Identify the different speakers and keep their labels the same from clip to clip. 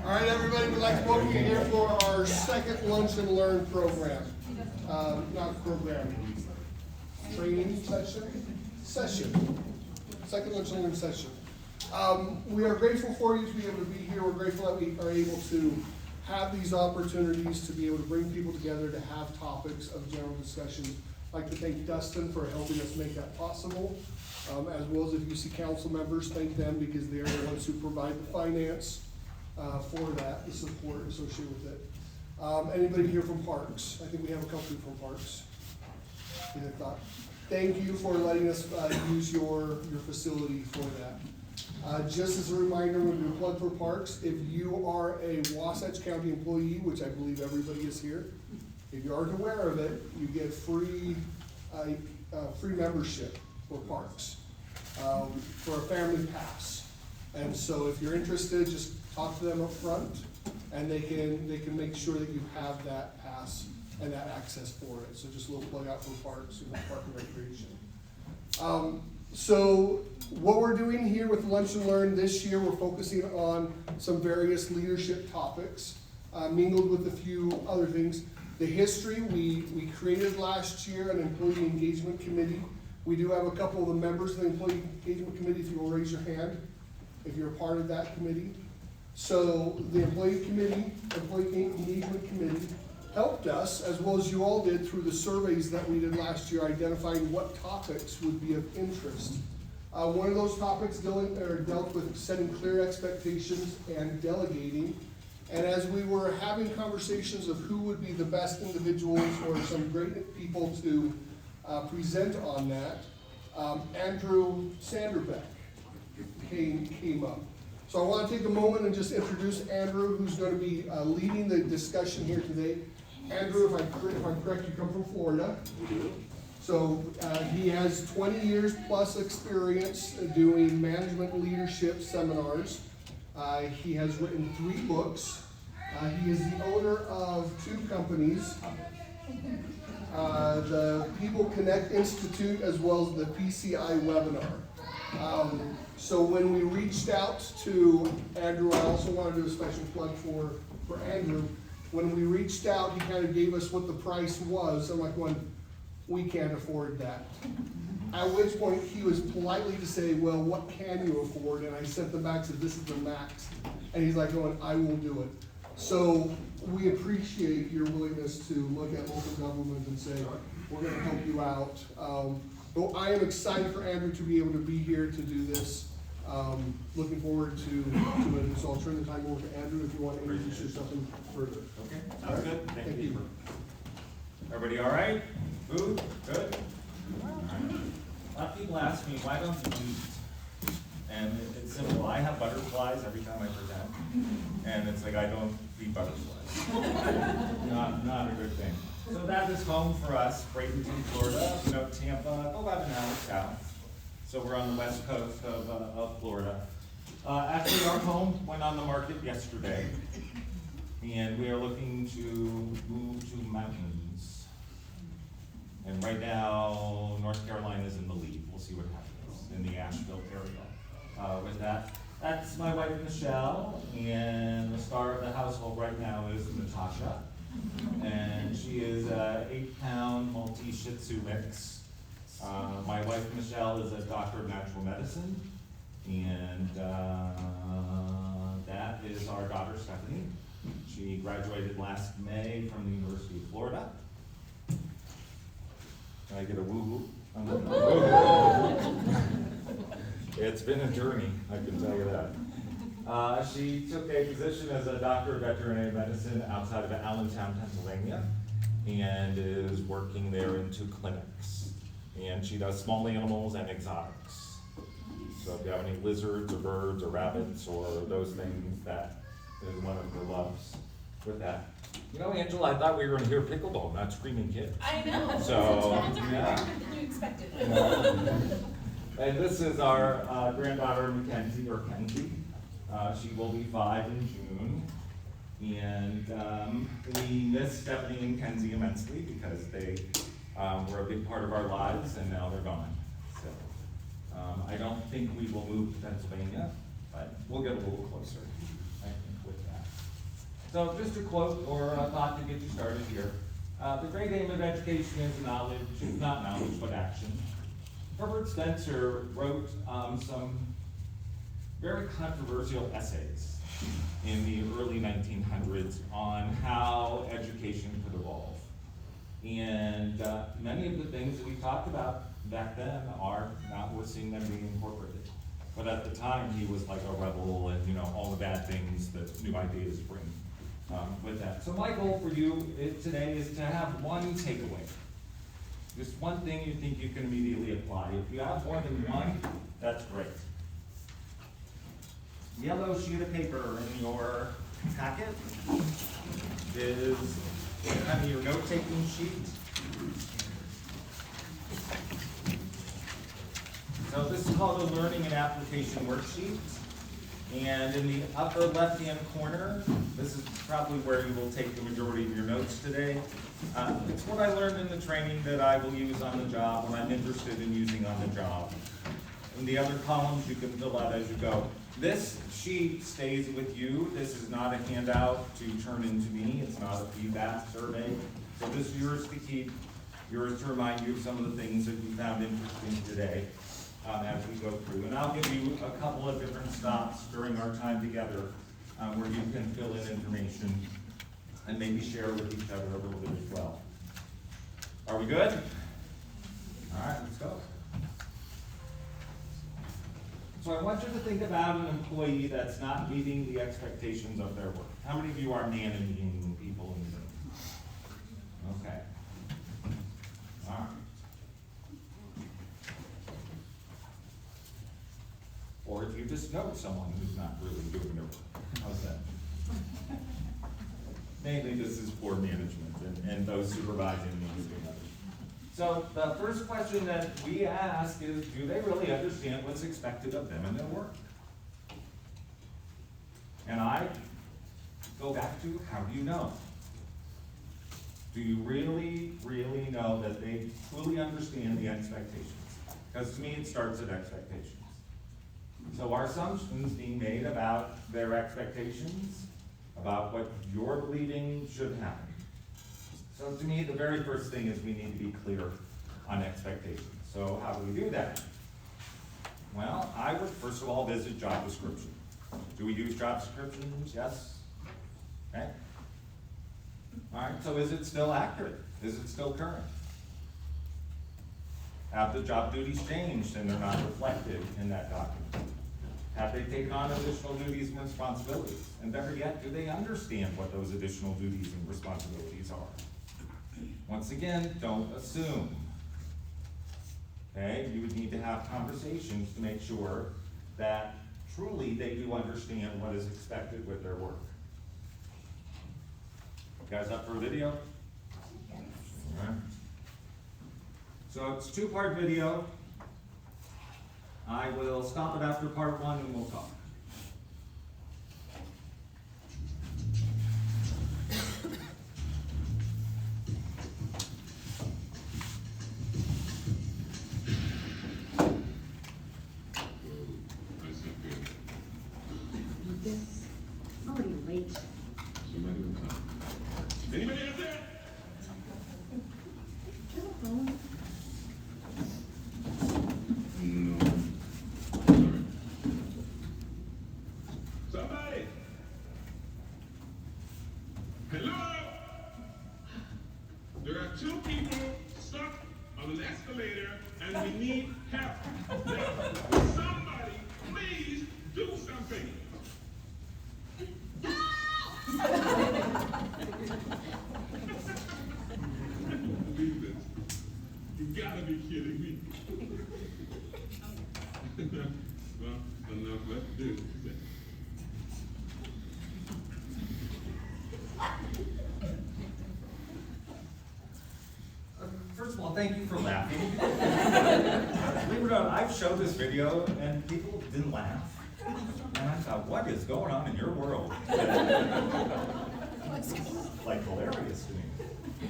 Speaker 1: All right, everybody, we'd like to welcome you here for our second Lunch and Learn program. Not program, training session. Second Lunch and Learn session. We are grateful for you to be able to be here. We're grateful that we are able to have these opportunities to be able to bring people together to have topics of general discussion. I'd like to thank Dustin for helping us make that possible, as well as if you see council members, thank them because they are the ones who provide the finance for that, the support associated with it. Anybody here from Parks? I think we have a couple people from Parks. Either thought. Thank you for letting us use your facility for that. Just as a reminder, when we plug for Parks, if you are a Wasatch County employee, which I believe everybody is here, if you aren't aware of it, you get free membership for Parks for a family pass. And so if you're interested, just talk to them up front, and they can make sure that you have that pass and that access for it. So just a little plug out for Parks and Park and Recreation. So what we're doing here with Lunch and Learn this year, we're focusing on some various leadership topics, mingled with a few other things. The history, we created last year an employee engagement committee. We do have a couple of the members of the employee engagement committee, if you will raise your hand, if you're a part of that committee. So the employee engagement committee helped us, as well as you all did, through the surveys that we did last year, identifying what topics would be of interest. One of those topics dealt with setting clear expectations and delegating. And as we were having conversations of who would be the best individuals or some great people to present on that, Andrew Sanderbeck came up. So I want to take a moment and just introduce Andrew, who's going to be leading the discussion here today. Andrew, if I'm correct, you come from Florida. So he has 20 years plus experience doing management leadership seminars. He has written 3 books. He is the owner of 2 companies, the People Connect Institute, as well as the PCI webinar. So when we reached out to Andrew, I also want to do a special plug for Andrew. When we reached out, he kind of gave us what the price was. I'm like, we can't afford that. At which point he was politely to say, well, what can you afford? And I sent them back and said, this is the max. And he's like going, I will do it. So we appreciate your willingness to look at local government and say, we're going to help you out. But I am excited for Andrew to be able to be here to do this. Looking forward to it. So I'll turn the time over to Andrew if you want to introduce yourself further.
Speaker 2: Okay, sounds good. Thank you. Everybody all right? Food? Good? All right. A lot of people ask me, why don't you eat? And it's simple. I have butterflies every time I present. And it's like I don't feed butterflies. Not a good thing. So that is home for us, Bradenton, Florida, Tampa, 11 hours south. So we're on the west coast of Florida. Actually, our home went on the market yesterday, and we are looking to move to mountains. And right now, North Carolina is in the lead. We'll see what happens in the Asheville area. With that, that's my wife, Michelle, and the star of the household right now is Natasha. And she is an 8-pound Maltese Shih Tzu mix. My wife, Michelle, is a doctor of natural medicine. And that is our daughter, Stephanie. She graduated last May from the University of Florida. Can I get a woo-woo? It's been a journey, I can tell you that. She took a position as a doctor of veterinary medicine outside of Allentown, Pennsylvania, and is working there in 2 clinics. And she does small animals and exotics. So if you have any lizards or birds or rabbits or those things, that is one of her loves with that. Angela, I thought we were going to hear pickleball, not screaming kids.
Speaker 3: I know.
Speaker 2: So,
Speaker 3: yeah. Than you expected.
Speaker 2: And this is our granddaughter, Mackenzie, or Kenzie. She will be 5 in June. And we miss Stephanie and Kenzie immensely because they were a big part of our lives, and now they're gone. So I don't think we will move to Pennsylvania. but we'll get a little closer, I think, with that. So just a quote or a thought to get you started here. The great aim of education is knowledge, not knowledge, but action. Herbert Spencer wrote some very controversial essays in the early 1900s on how education could evolve. And many of the things that we talked about back then are now we're seeing them being incorporated. But at the time, he was like a rebel and, you know, all the bad things that new ideas bring with that. So my goal for you today is to have one takeaway. Just one thing you think you can immediately apply. If you have more than one, that's great. Yellow sheet of paper in your packet is kind of your note-taking sheet. So this is called a learning and application worksheet. And in the upper left-hand corner, this is probably where you will take the majority of your notes today. It's what I learned in the training that I will use on the job, when I'm interested in using on the job. In the other columns, you can fill out as you go. This sheet stays with you. This is not a handout to turn into me. It's not a feedback survey. So this is yours to keep, yours to remind you of some of the things that you found interesting today as we go through. And I'll give you a couple of different stops during our time together where you can fill in information and maybe share with each other a little bit as well. Are we good? All right, let's go. So I want you to think about an employee that's not meeting the expectations of their work. How many of you are managing people in the room? Okay. All right. Or if you just know someone who's not really doing their work. How's that? Mainly this is poor management and those supervising these things. So the first question that we ask is, do they really understand what's expected of them in their work? And I go back to, how do you know? Do you really, really know that they truly understand the expectations? Because to me, it starts at expectations. So are assumptions being made about their expectations, about what you're believing should happen? So to me, the very first thing is we need to be clear on expectations. So how do we do that? Well, I would first of all visit job description. Do we use job descriptions? Yes? Okay. All right, so is it still accurate? Is it still current? Have the job duties changed and they're not reflected in that document? Have they taken on additional duties and responsibilities? And better yet, do they understand what those additional duties and responsibilities are? Once again, don't assume. Okay, you would need to have conversations to make sure that truly they do understand what is expected with their work. You guys up for a video?
Speaker 3: Yes.
Speaker 2: All right. So it's a two-part video. I will stop it after part one and we'll talk.
Speaker 4: Already late.
Speaker 5: Somebody will come. Anybody out there?
Speaker 4: Telephone.
Speaker 5: No. Sorry. Somebody. Hello? There are two people stuck on an escalator and we need help. Now, somebody, please do something. Believe it. You gotta be kidding me. Well, enough left to do.
Speaker 2: First of all, thank you for laughing. Believe it or not, I've showed this video and people didn't laugh. And I thought, what is going on in your world? Like hilarious to me.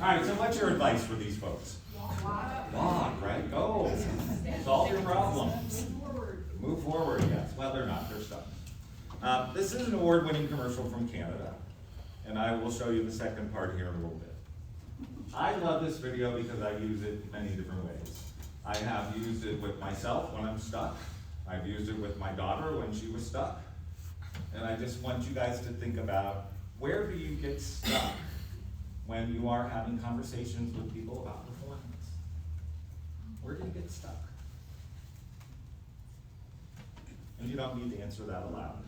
Speaker 2: All right, so what's your advice for these folks? Walk, right? Go. Solve your problems. Move forward, yes. Well, they're not, they're stuck. This is an award-winning commercial from Canada, and I will show you the second part here in a little bit. I love this video because I use it many different ways. I have used it with myself when I'm stuck. I've used it with my daughter when she was stuck. And I just want you guys to think about, where do you get stuck when you are having conversations with people about performance? Where do you get stuck? And you don't need to answer that aloud.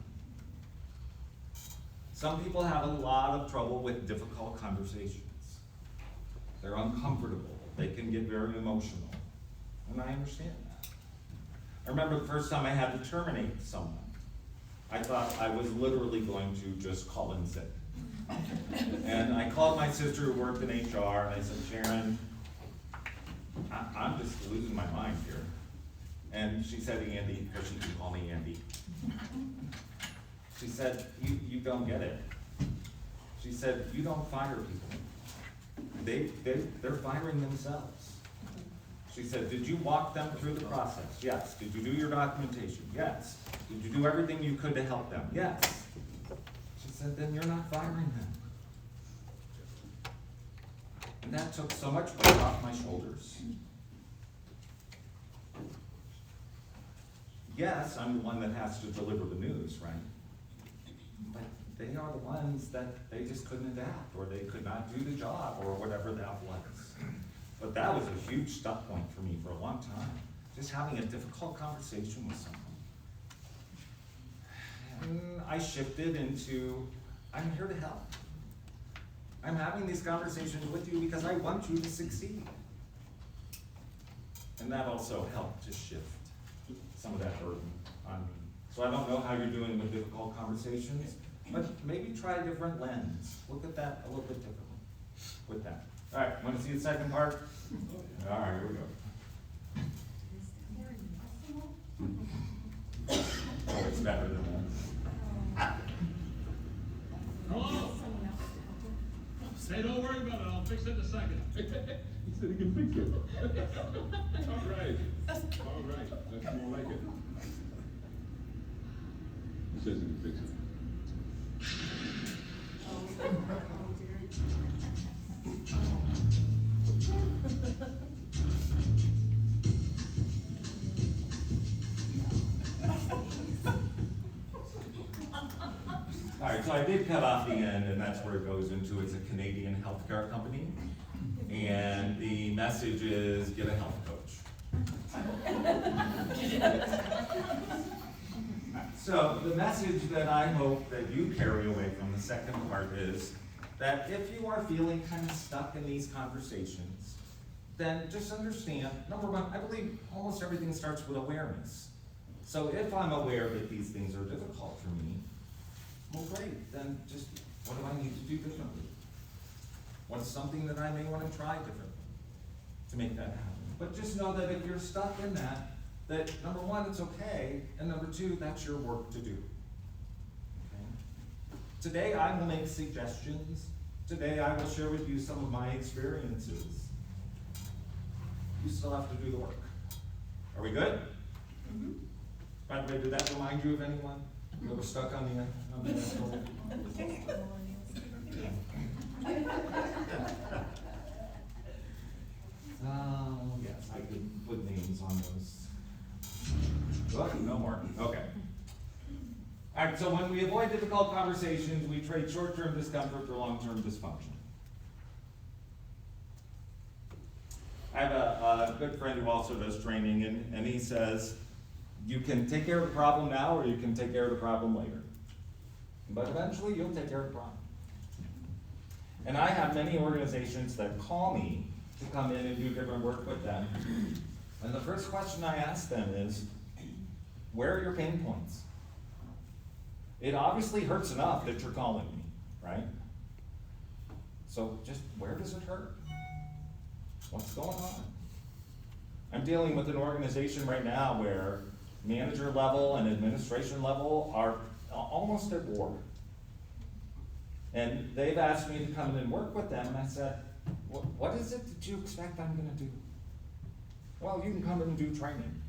Speaker 2: Some people have a lot of trouble with difficult conversations. They're uncomfortable. They can get very emotional. And I understand that. I remember the first time I had to terminate someone. I thought I was literally going to just call in sick. And I called my sister who worked in HR, and I said, Sharon, I'm just losing my mind here. And she said, Andy, because she can call me Andy. She said, you don't get it. She said, you don't fire people. They're firing themselves. She said, did you walk them through the process? Yes. Did you do your documentation? Yes. Did you do everything you could to help them? Yes. She said, then you're not firing them. And that took so much weight off my shoulders. Yes, I'm the one that has to deliver the news, right? But they are the ones that they just couldn't adapt, or they could not do the job, or whatever that was. But that was a huge stuck point for me for a long time. Just having a difficult conversation with someone. And I shifted into, I'm here to help. I'm having these conversations with you because I want you to succeed. And that also helped to shift some of that burden on me. So I don't know how you're doing with difficult conversations, but maybe try a different lens. Look at that a little bit differently with that. All right, want to see the second part? All right, here we go. Oh, it's better than that.
Speaker 5: Hello? Hey, don't worry about it, I'll fix it in a second. He said he can fix it. All right, that's more like it. He says he can fix it.
Speaker 2: All right, so I did cut off the end, and that's where it goes into, it's a Canadian healthcare company. And the message is, get a health coach. So the message that I hope that you carry away from the second part is that if you are feeling kind of stuck in these conversations, then just understand, number one, I believe almost everything starts with awareness. So if I'm aware that these things are difficult for me, well, great, then just, what do I need to do differently? What's something that I may want to try differently to make that happen? But just know that if you're stuck in that number one, it's okay, and number two, that's your work to do. Okay? Today, I will make suggestions. Today, I will share with you some of my experiences. You still have to do the work. Are we good? Mm-hmm. By the way, did that remind you of anyone that was stuck on the asshole? Yes, I could put names on those. Oh, no more. Okay. All right, so when we avoid difficult conversations, we trade short-term discomfort for long-term dysfunction. I have a good friend who also does training, and he says, you can take care of the problem now, or you can take care of the problem later. But eventually, you'll take care of the problem. And I have many organizations that call me to come in and do different work with them. And the first question I ask them is, where are your pain points? It obviously hurts enough that you're calling me, right? So just, where does it hurt? What's going on? I'm dealing with an organization right now where manager level and administration level are almost at war. And they've asked me to come in and work with them, and I said, what is it that you expect I'm gonna do? Well, you can come in and do training.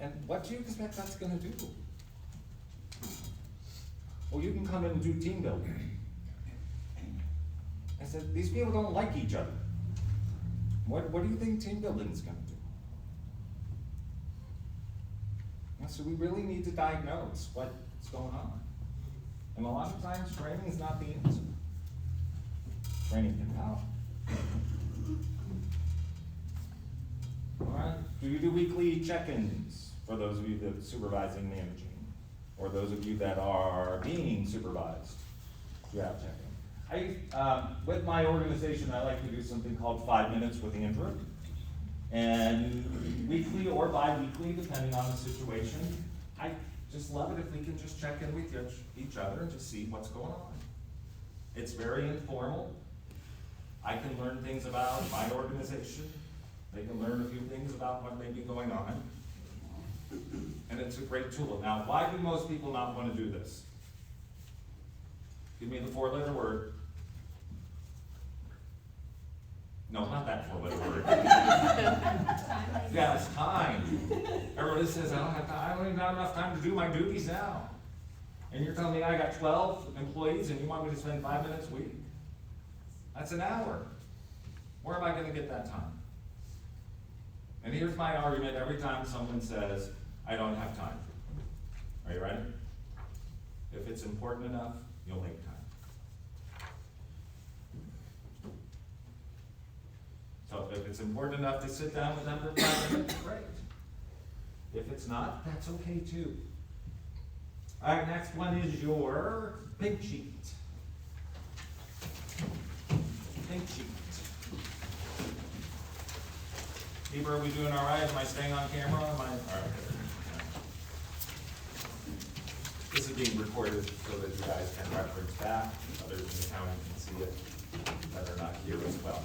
Speaker 2: And what do you expect that's gonna do? well, you can come in and do team building. I said, these people don't like each other. What do you think team building is gonna do? And so we really need to diagnose what's going on. And a lot of times, training is not the answer. Training can help. All right, do you do weekly check-ins for those of you that are supervising, managing? Or those of you that are being supervised? Do you have check-in? With my organization, I like to do something called 5 minutes with Andrew. And weekly or bi-weekly, depending on the situation, I just love it if we can just check in with each other and just see what's going on. It's very informal. I can learn things about my organization. They can learn a few things about what may be going on. And it's a great tool. Now, why do most people not want to do this? Give me the 4-letter word. No, not that 4-letter word. Yeah, it's time. Everybody says, I don't even have enough time to do my duties now. And you're telling me I got 12 employees and you want me to spend 5 minutes a week? That's an hour. Where am I gonna get that time? And here's my argument every time someone says, I don't have time. Are you ready? If it's important enough, you'll make time. So if it's important enough to sit down with them for 5 minutes, great. If it's not, that's okay too. All right, next one is your pink sheet. Pink sheet. Bieber, are we doing all right? Am I staying on camera? All right. This is being recorded so that you guys can reference back. Others in the county can see it that are not here as well.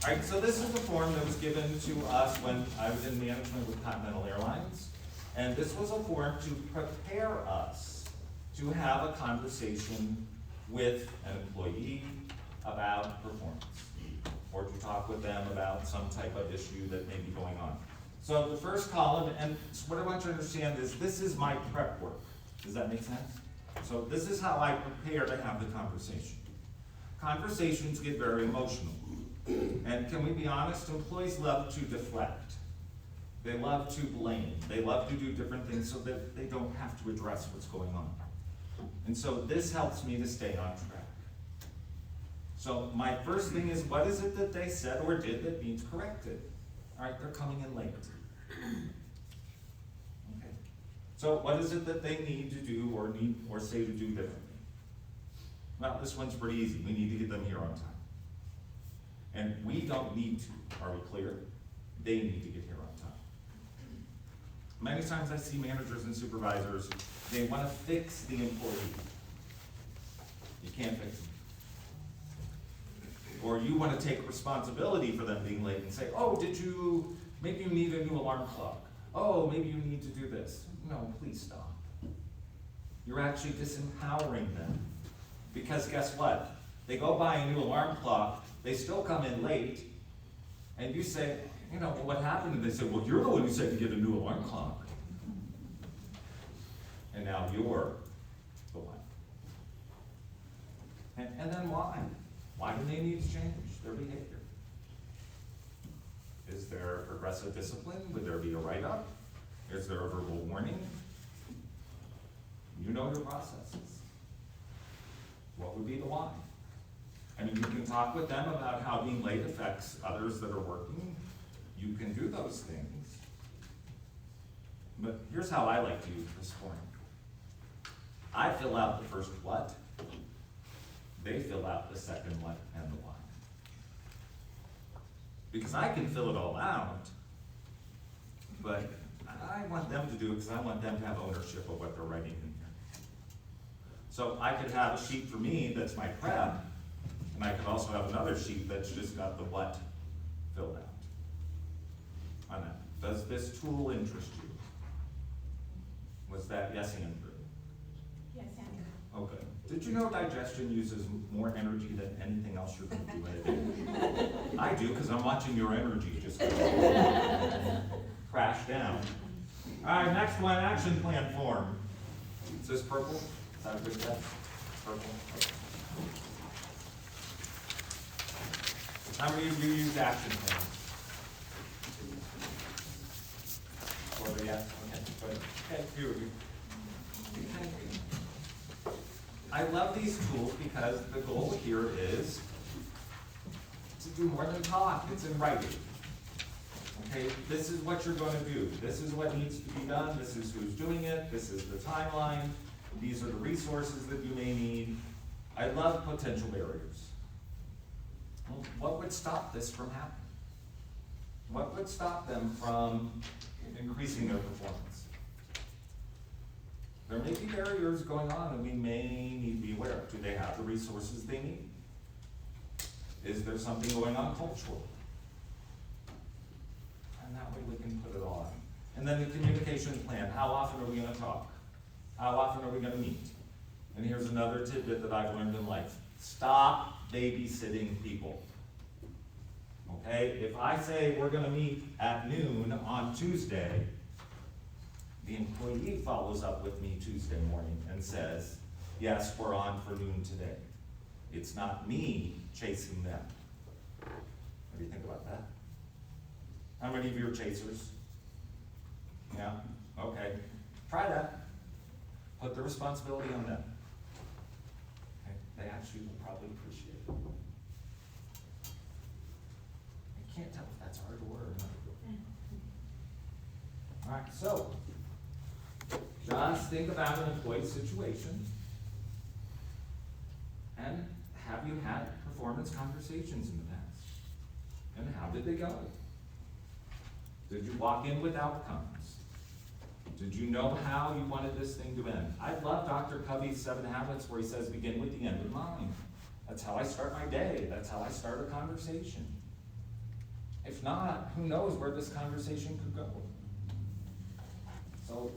Speaker 2: All right, so this is the form that was given to us when I was in management with Continental Airlines. And this was a form to prepare us to have a conversation with an employee about performance, or to talk with them about some type of issue that may be going on. So the first column, and what I want you to understand is this is my prep work. Does that make sense? So this is how I prepare to have the conversation. Conversations get very emotional. And can we be honest? Employees love to deflect. They love to blame. They love to do different things so that they don't have to address what's going on. And so this helps me to stay on track. So my first thing is, what is it that they said or did that needs corrected? All right, they're coming in late. Okay. So what is it that they need to do or say to do differently? Well, this one's pretty easy. We need to get them here on time. And we don't need to, are we clear? They need to get here on time. Many times I see managers and supervisors, they want to fix the employee. You can't fix them. Or you want to take responsibility for them being late and say, oh, maybe you need a new alarm clock. Oh, maybe you need to do this. No, please stop. You're actually disempowering them. Because guess what? They go buy a new alarm clock, they still come in late, and you say, well, what happened? And they say, well, you're the one who said to get a new alarm clock. And now you're the one. And then why? Why do they need to change their behavior? Is there progressive discipline? Would there be a write-up? Is there a verbal warning? You know your processes. What would be the why? I mean, you can talk with them about how being late affects others that are working. You can do those things. But here's how I like to use this form. I fill out the first what. They fill out the second what and the why. Because I can fill it all out, but I want them to do it because I want them to have ownership of what they're writing in here. So I could have a sheet for me that's my prep, and I could also have another sheet that's just got the what filled out. On that. Does this tool interest you? Was that yes, Andrew?
Speaker 3: Yes, Andrew.
Speaker 2: Okay. Did you know digestion uses more energy than anything else you're going to do in a day? I do, because I'm watching your energy just crash down. All right, next one, action plan form. Is this purple? Is that a good guess? Purple? Okay. How many of you use action plans? Or the yes? Okay, good. Okay, few of you. I love these tools because the goal here is to do more than talk, it's in writing. Okay, this is what you're gonna do, this is what needs to be done, this is who's doing it, this is the timeline, these are the resources that you may need. I love potential barriers. Well, what would stop this from happening? What would stop them from increasing their performance? There may be barriers going on and we may need to be aware of. Do they have the resources they need? Is there something going on culturally? And that way we can put it all on. And then the communication plan, how often are we gonna talk? How often are we gonna meet? And here's another tidbit that I've learned in life. Stop babysitting people. Okay, if I say we're gonna meet at noon on Tuesday, the employee follows up with me Tuesday morning and says, yes, we're on for noon today. It's not me chasing them. What do you think about that? How many of you are chasers? Yeah, okay. Try that. Put the responsibility on them. Okay? They actually will probably appreciate it. I can't tell if that's hard or not. All right, so just think about an employee situation. And have you had performance conversations in the past? And how did they go? Did you walk in with outcomes? Did you know how you wanted this thing to end? I love Dr. Covey's 7 Habits where he says, begin with the end in mind. That's how I start my day. That's how I start a conversation. If not, who knows where this conversation could go? So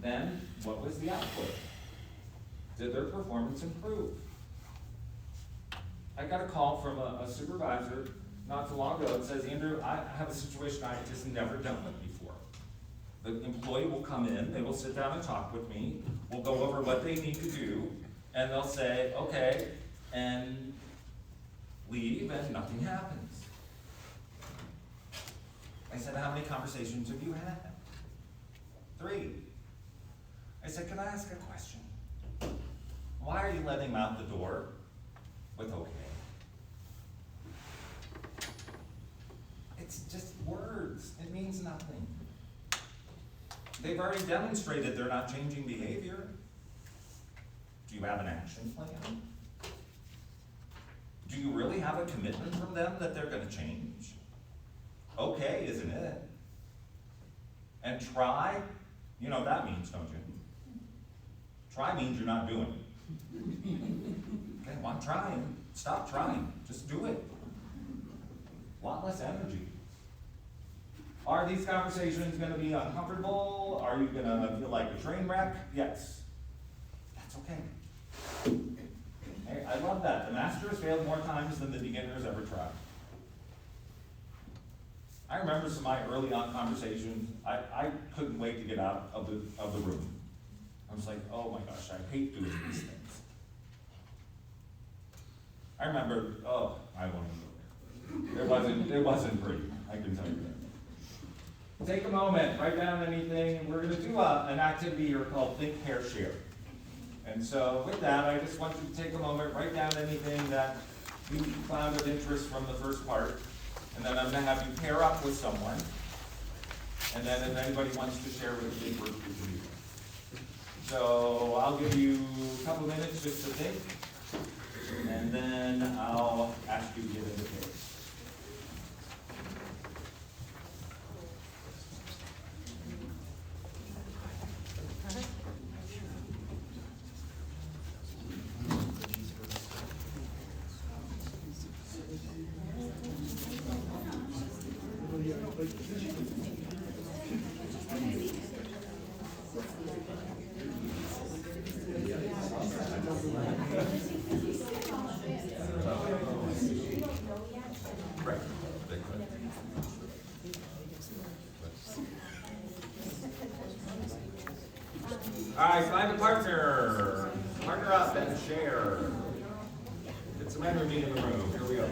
Speaker 2: then, what was the output? Did their performance improve? I got a call from a supervisor not too long ago that says, Andrew, I have a situation I've just never dealt with before. The employee will come in, they will sit down and talk with me, we'll go over what they need to do, and they'll say, okay, and leave, and nothing happens. I said, how many conversations have you had? 3. I said, can I ask a question? Why are you letting him out the door with okay? It's just words. It means nothing. They've already demonstrated they're not changing behavior. Do you have an action plan? Do you really have a commitment from them that they're going to change? Okay, isn't it? And try, you know what that means, don't you? Try means you're not doing it. Okay, well, I'm trying. Stop trying. Just do it. A lot less energy. Are these conversations going to be uncomfortable? Are you going to feel like a train wreck? Yes. That's okay. Hey, I love that. The masters failed more times than the beginners ever tried. I remember some of my early on conversations, I couldn't wait to get out of the room. I was like, oh my gosh, I hate doing these things. I remember, oh, I won't go there. It wasn't pretty, I can tell you that. Take a moment, write down anything, and we're gonna do an activity here called Think, Pair, Share. And so with that, I just want you to take a moment, write down anything that you found of interest from the first part, and then I'm gonna have you pair up with someone, and then if anybody wants to share with the big group, you can do that. So I'll give you a couple minutes just to think, and then I'll ask you to get into pairs. Right. All right, find a partner. Partner up and share. Get some energy in the room. Here we go.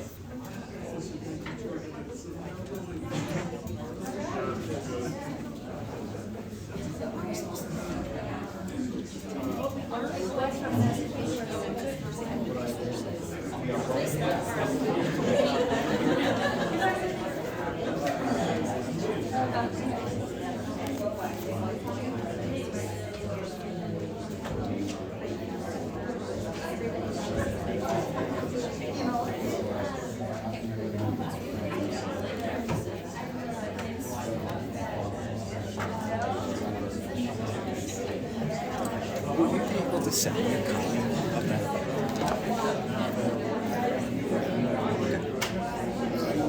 Speaker 6: Would you be able to send me a copy of that?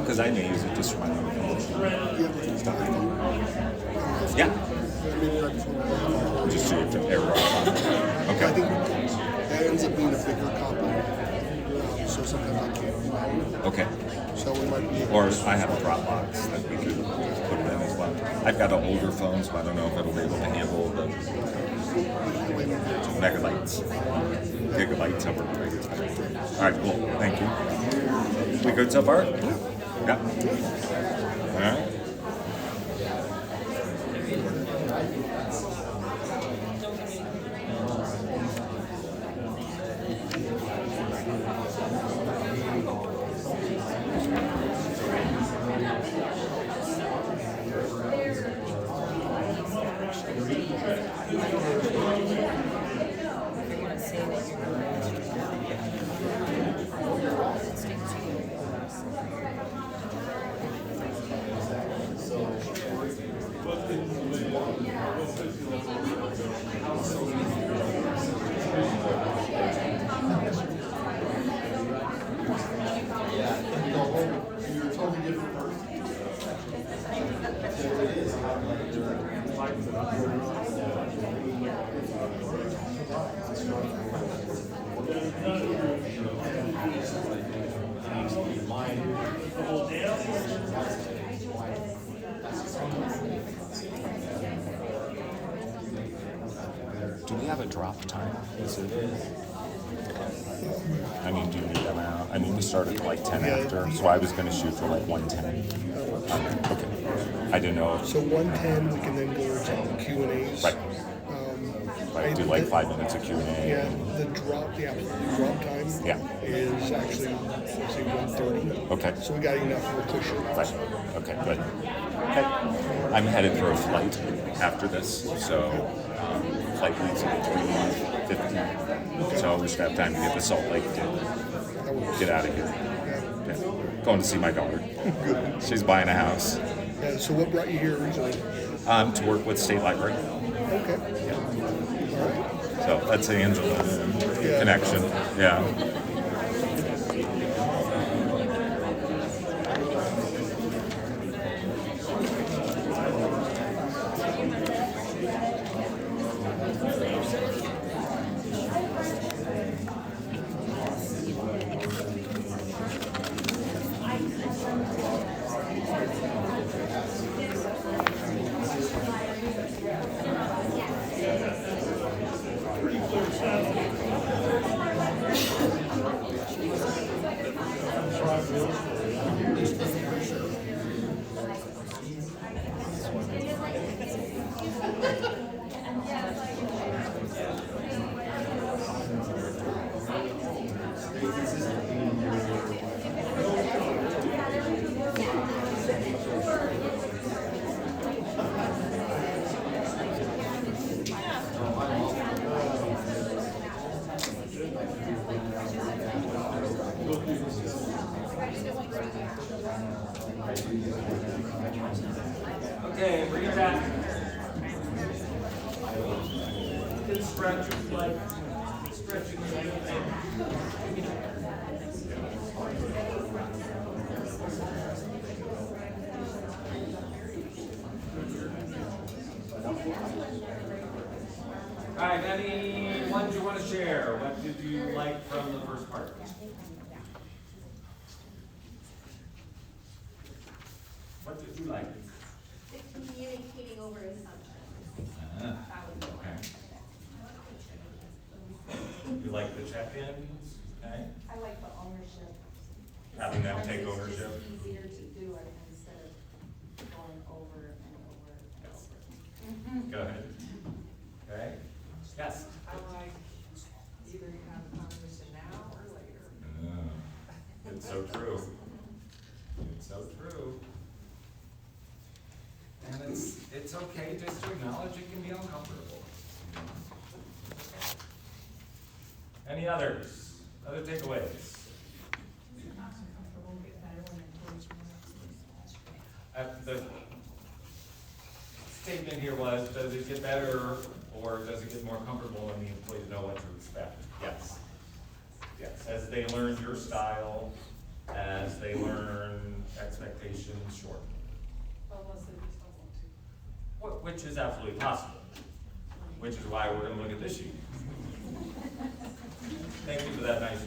Speaker 6: Because I may use it just for my own promotion. Yeah. Just to everyone.
Speaker 1: I
Speaker 6: Okay.
Speaker 1: think that ends up being a bigger copy, so sometimes I can't.
Speaker 6: Okay.
Speaker 1: So we might be.
Speaker 6: Or I have a Dropbox that we could put it in as well. I've got an older phone, so I don't know if it'll be able to handle the megabytes, gigabytes over megabytes. All right, cool. Thank you. We good so far? Yeah. All right. Do we have a drop time? Is it? I mean, do you need that now? I mean, we started at like 10 after, so I was going to shoot for like 1:10. Okay. I didn't know.
Speaker 1: So 1:10, we can then go to Q and A's.
Speaker 6: Right. Right. Do like 5 minutes of Q&A.
Speaker 1: Yeah, the absolute drop time is actually, let's say 1:30.
Speaker 6: Okay.
Speaker 1: So we got enough of a cushion.
Speaker 6: Right. Okay, good. Okay. I'm headed for a flight after this, so flight leaves at 3:50. So we should have time to get to Salt Lake to get out of here. Yeah. Going to see my daughter.
Speaker 1: Good.
Speaker 6: She's buying a house.
Speaker 1: Yeah, so what brought you here originally?
Speaker 6: To work with State Library.
Speaker 1: Okay. All right.
Speaker 6: So that's the Angela connection. Yeah.
Speaker 2: Okay, bring it back. Good stretch, like stretching. All right, any ones you want to share? What did you like from the first part? What did you like?
Speaker 3: Communicating over assumptions.
Speaker 2: Okay. You like the check-ins, okay?
Speaker 3: I like the ownership.
Speaker 2: Having them take
Speaker 3: Sometimes
Speaker 2: ownership.
Speaker 3: It's just easier to do it instead of going over and over and over.
Speaker 2: Go ahead. Okay, yes?
Speaker 7: I like either you have a conversation now or later.
Speaker 2: It's so true. It's so true. And it's okay just to acknowledge it can be uncomfortable. Any others? Other takeaways? The statement here was, does it get better or does it get more comfortable when the employees know what to expect? Yes. Yes, as they learn your style, as they learn expectations, sure.
Speaker 7: Unless they just don't want to.
Speaker 2: Which is absolutely possible, which is why we're gonna look at this sheet. Thank you for that nice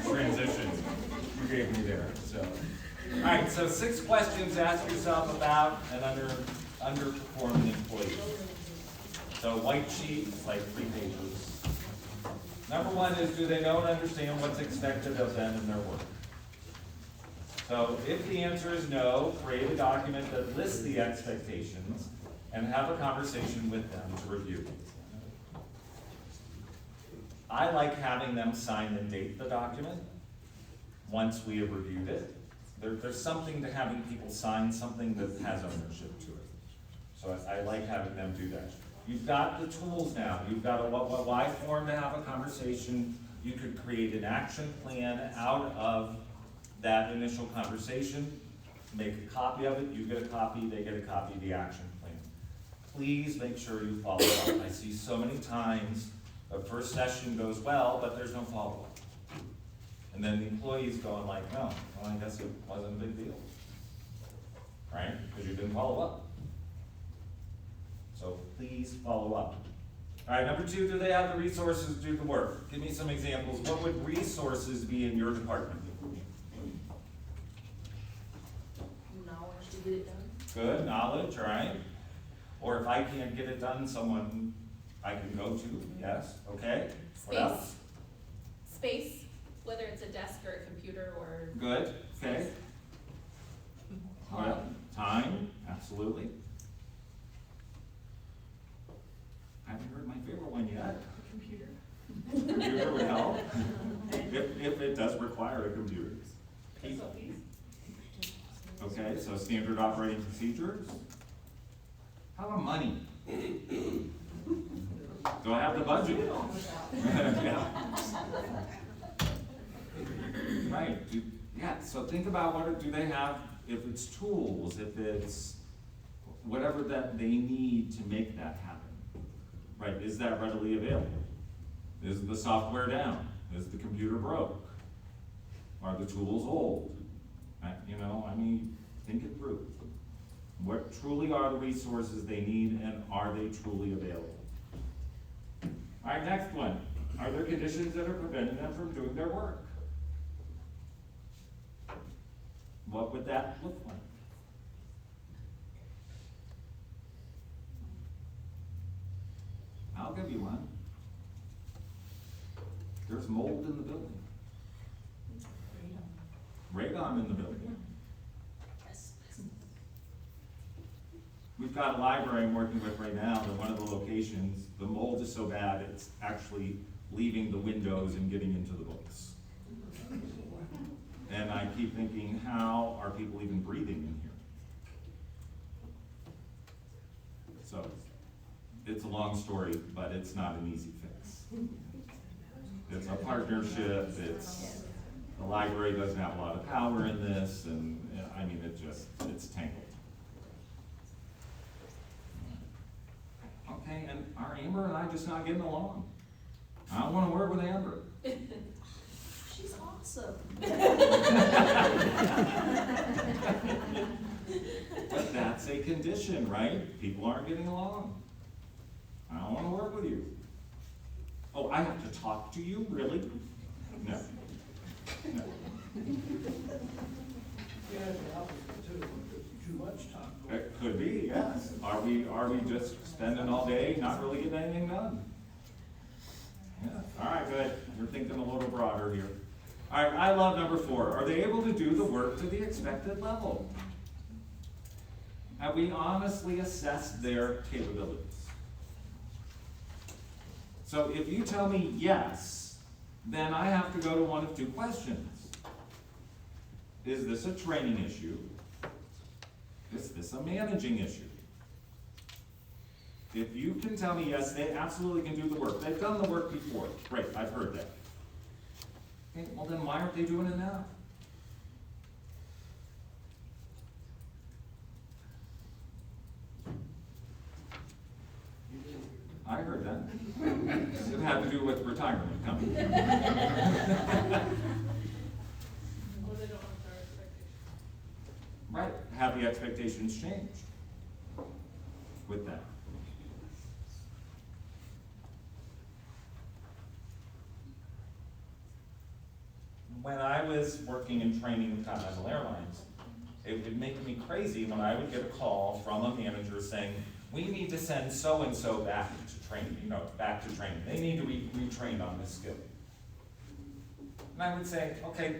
Speaker 2: transition you gave me there, so. All right, so 6 questions to ask yourself about an underperforming employee. So white sheet, like 3 pages. Number 1 is, do they know and understand what's expected of them in their work? So if the answer is no, create a document that lists the expectations and have a conversation with them to review. I like having them sign and date the document once we have reviewed it. There's something to having people sign something that has ownership to it. So I like having them do that. You've got the tools now. You've got a why form to have a conversation. You could create an action plan out of that initial conversation, make a copy of it, you get a copy, they get a copy of the action plan. Please make sure you follow up. I see so many times the first session goes well, but there's no follow-up. And then the employee's going like, no, well, I guess it wasn't a big deal. Right? Because you didn't follow up. So please follow up. All right, number 2, do they have the resources to do the work? Give me some examples. What would resources be in your department?
Speaker 3: Knowledge to get it done.
Speaker 2: Good, knowledge, all right? Or if I can't get it done, someone I can go to, yes, okay? What else?
Speaker 8: Space, whether it's a desk or a computer or.
Speaker 2: Good, okay. What else? Time, absolutely. I haven't heard my favorite one yet.
Speaker 7: Computer.
Speaker 2: Computer would help, if it does require a computer.
Speaker 7: SOPs.
Speaker 2: Okay, so standard operating procedures. How about money? Do I have the budget? Yeah. Right, yeah, so think about do they have, if it's tools, if it's whatever that they need to make that happen. Right, is that readily available? Is the software down? Is the computer broke? Are the tools old? Think it through. What truly are the resources they need and are they truly available? All right, next one. Are there conditions that are preventing them from doing their work? What would that look like? I'll give you one. There's mold in the building. Radon in the building. We've got a library I'm working with right now, that one of the locations, the mold is so bad, it's actually leaving the windows and getting into the books. And I keep thinking, how are people even breathing in here? So, it's a long story, but it's not an easy fix. It's a partnership, the library doesn't have a lot of power in this, and it's tangled. Okay, and are Amber and I just not getting along? I don't wanna work with Amber.
Speaker 3: She's awesome.
Speaker 2: But that's a condition, right? People aren't getting along. I don't wanna work with you. Oh, I have to talk to you, really? No. No.
Speaker 9: Yeah, the opposite too, too much time.
Speaker 2: It could be, yes. Are we just spending all day not really getting anything done? Yeah, all right, good. water here. All right, I love number 4. Are they able to do the work to the expected level? Have we honestly assessed their capabilities? So if you tell me yes, then I have to go to one of 2 questions. Is this a training issue? Is this a managing issue? If you can tell me yes, they absolutely can do the work. They've done the work before. Great, I've heard that. Okay, well then why aren't they doing it now? I heard that. It had to do with retirement coming.
Speaker 8: Well, they don't have their expectations.
Speaker 2: Right, have the expectations changed with that? When I was working in training with Continental Airlines, it would make me crazy when I would get a call from a manager saying, we need to send so-and-so back to training, back to training. They need to be retrained on this skill. And I would say, okay,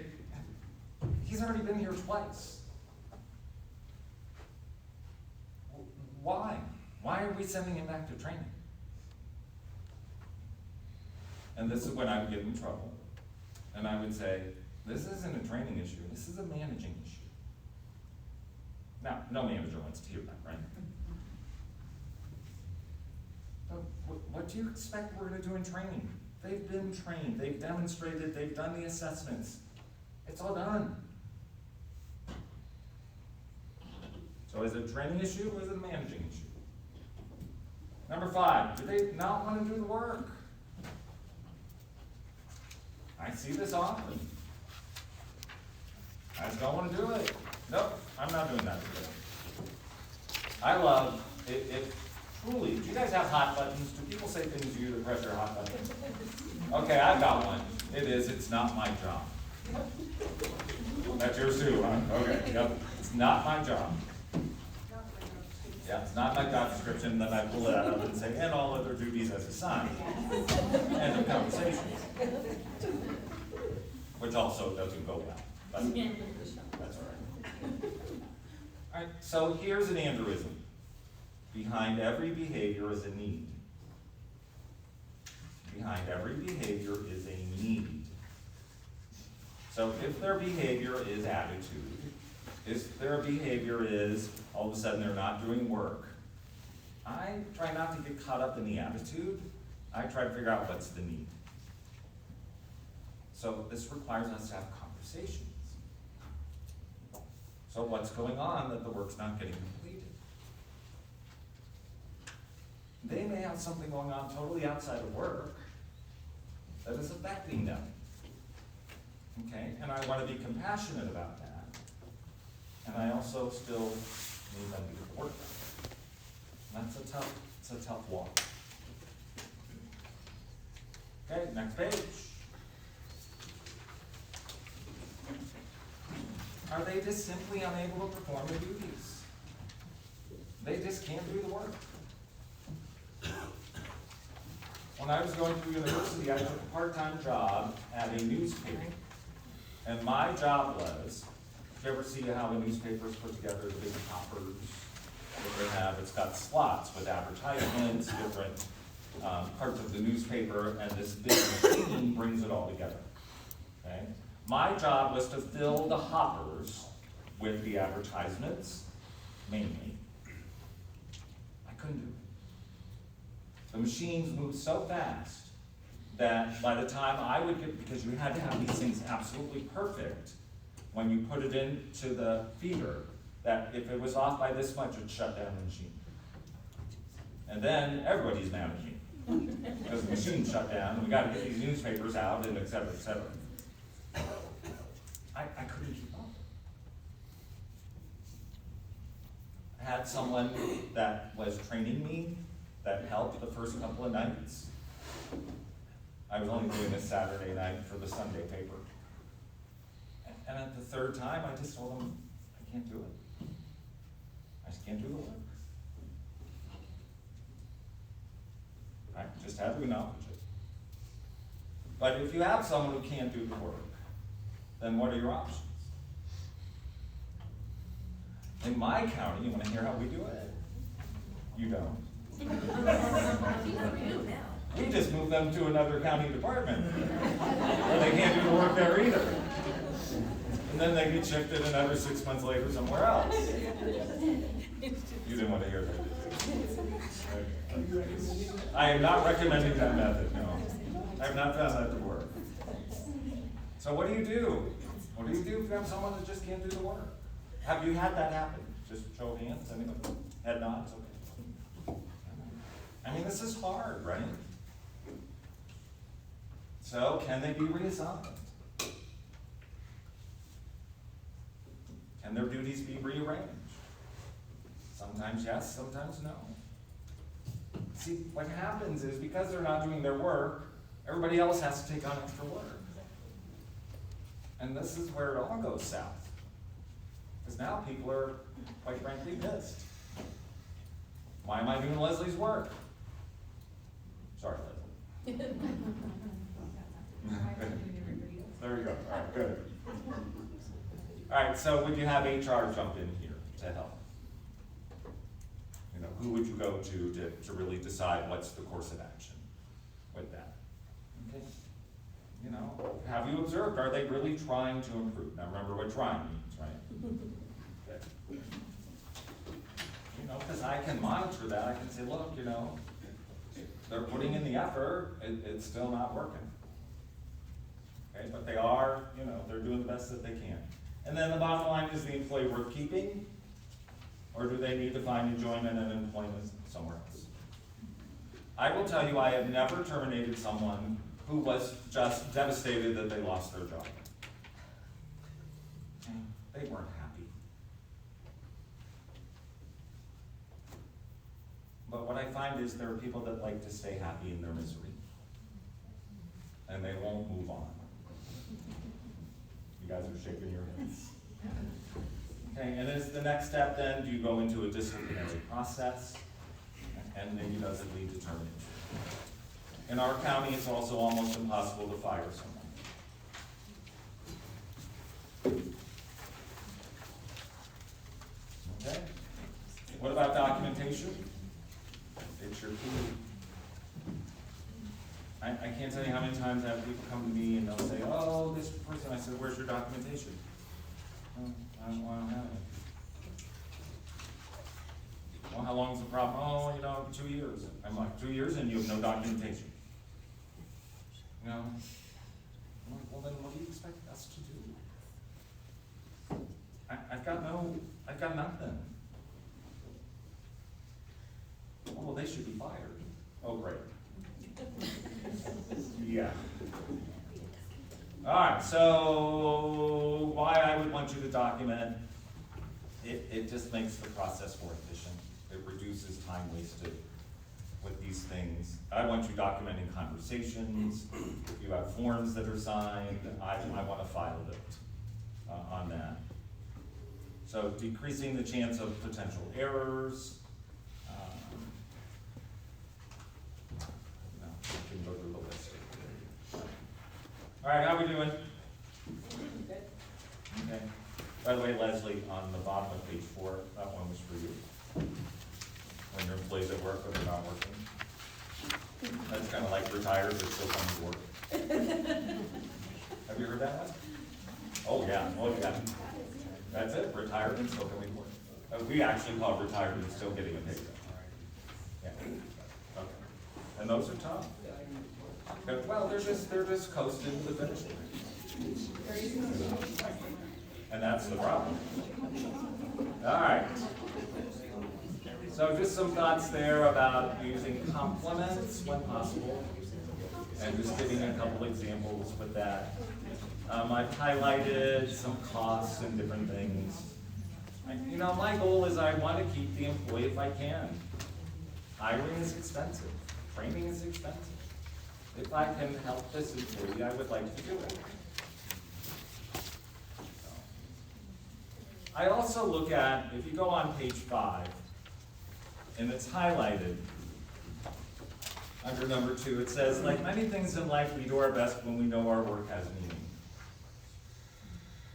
Speaker 2: he's already been here twice. Why? Why are we sending him back to training? And this is when I would get in trouble. And I would say, this isn't a training issue, this is a managing issue. Now, no manager wants to hear that, right? But what do you expect we're gonna do in training? They've been trained, they've demonstrated, they've done the assessments. It's all done. So is it a training issue or is it a managing issue? Number 5, do they not want to do the work? I see this often. I just don't want to do it. Nope, I'm not doing that today. I love, if truly, do you guys have hot buttons? Do people say things to you that press your hot buttons? Okay, I've got one. It's not my job. That's yours too, huh? Okay, yep, it's not my job. Yeah, it's not my job description, then I pull it out and say, and all other duties as assigned. End of conversation. Which also doesn't go well, but that's all right. All right, so here's an Andrewism. Behind every behavior is a need. Behind every behavior is a need. So if their behavior is attitude, if their behavior is all of a sudden they're not doing work, I try not to get caught up in the attitude. I try to figure out what's the need. So this requires us to have conversations. So what's going on that the work's not getting completed? They may have something going on totally outside of work that is affecting them. Okay, and I want to be compassionate about that. And I also still need them to get the work done. And it's a tough walk. Okay, next page. Are they just simply unable to perform their duties? They just can't do the work. When I was going through university, I took a part-time job at a newspaper. And my job was, did you ever see how a newspaper is put together, the big hoppers that they have? It's got slots with advertisements, different parts of the newspaper, and this big machine brings it all together. Okay? My job was to fill the hoppers with the advertisements, mainly. I couldn't do it. The machines moved so fast that by the time I would get, because you had to have these things absolutely perfect, when you put it into the feeder, that if it was off by this much, it shut down the machine. And then everybody's mad at me, because the machine shut down, and we gotta get these newspapers out, and et cetera, et cetera. I couldn't keep up. I had someone that was training me, that helped the first couple of nights. I was only doing this Saturday night for the Sunday paper. And at the third time, I just told them, I can't do it. I just can't do the work. I just had to acknowledge it. But if you have someone who can't do the work, then what are your options? In my county, you wanna hear how we do it? You don't. We just move them to another county department, where they can't do the work there either. And then they get shifted another 6 months later somewhere else. You didn't want to hear that. I am not recommending that method, no. I have not found that to work. So what do you do? What do you do if you have someone that just can't do the work? Have you had that happen? Just show of hands, anybody? Head nods, okay. I mean, this is hard, right? So can they be reassigned? Can their duties be rearranged? Sometimes yes, sometimes no. See, what happens is because they're not doing their work, everybody else has to take on extra work. And this is where it all goes south. Because now people are, quite frankly, pissed. Why am I doing Leslie's work? Sorry, Leslie. There you go, all right, good. All right, so would you have HR jump in here to help? You know, who would you go to really decide what's the course of action with that? Okay. You know, have you observed, are they really trying to improve? Now remember what trying means, right? Okay. You know, because I can monitor that, I can say, look, you know, they're putting in the effort, it's still not working. Okay, but they are, you know, they're doing the best that they can. And then the bottom line, is the employee worth keeping? Or do they need to find enjoyment and employment somewhere else? I will tell you, I have never terminated someone who was just devastated that they lost their job. They weren't happy. But what I find is there are people that like to stay happy in their misery. And they won't move on. You guys are shaking your heads. Okay, and as the next step then, do you go into a disciplinary process? And maybe does it lead to termination? In our county, it's also almost impossible to fire someone. Okay? What about documentation? It's your key. I can't tell you how many times I have people come to me and they'll say, oh, this person, I said, where's your documentation? Oh, I don't have it. Well, how long is the problem? Oh, you know, 2 years. I'm like, 2 years and you have no documentation? You know? I'm like, well then what do you expect us to do? I've got nothing. Oh, well, they should be fired. Oh, great. Yeah. All right, so why I would want you to document, it just makes the process more efficient. It reduces time wasted with these things. I want you documenting conversations. If you have forms that are signed, I want to file it on that. So decreasing the chance of potential errors. We can go through the list. All right, how we doing? Okay. By the way, Leslie, on the bottom of page 4, that one was for you. When your employees at work, when they're not working. That's kind of like retired, but still come to work. Have you heard that one? Oh, yeah. Oh, yeah. That's it. Retired and still coming to work. We actually call it retired and still getting a pay cut. Yeah. Okay. And those are tough. Well, they're just coasting to the finish line. And that's the problem. All right. So just some thoughts there about using complements when possible, and just giving a couple examples with that. I've highlighted some costs and different things. You know, my goal is I want to keep the employee if I can. Hiring is expensive. Training is expensive. If I can help this employee, I would like to do it. I also look at, if you go on page 5, and it's highlighted, under number 2, it says, like many things in life, we do our best when we know our work has meaning.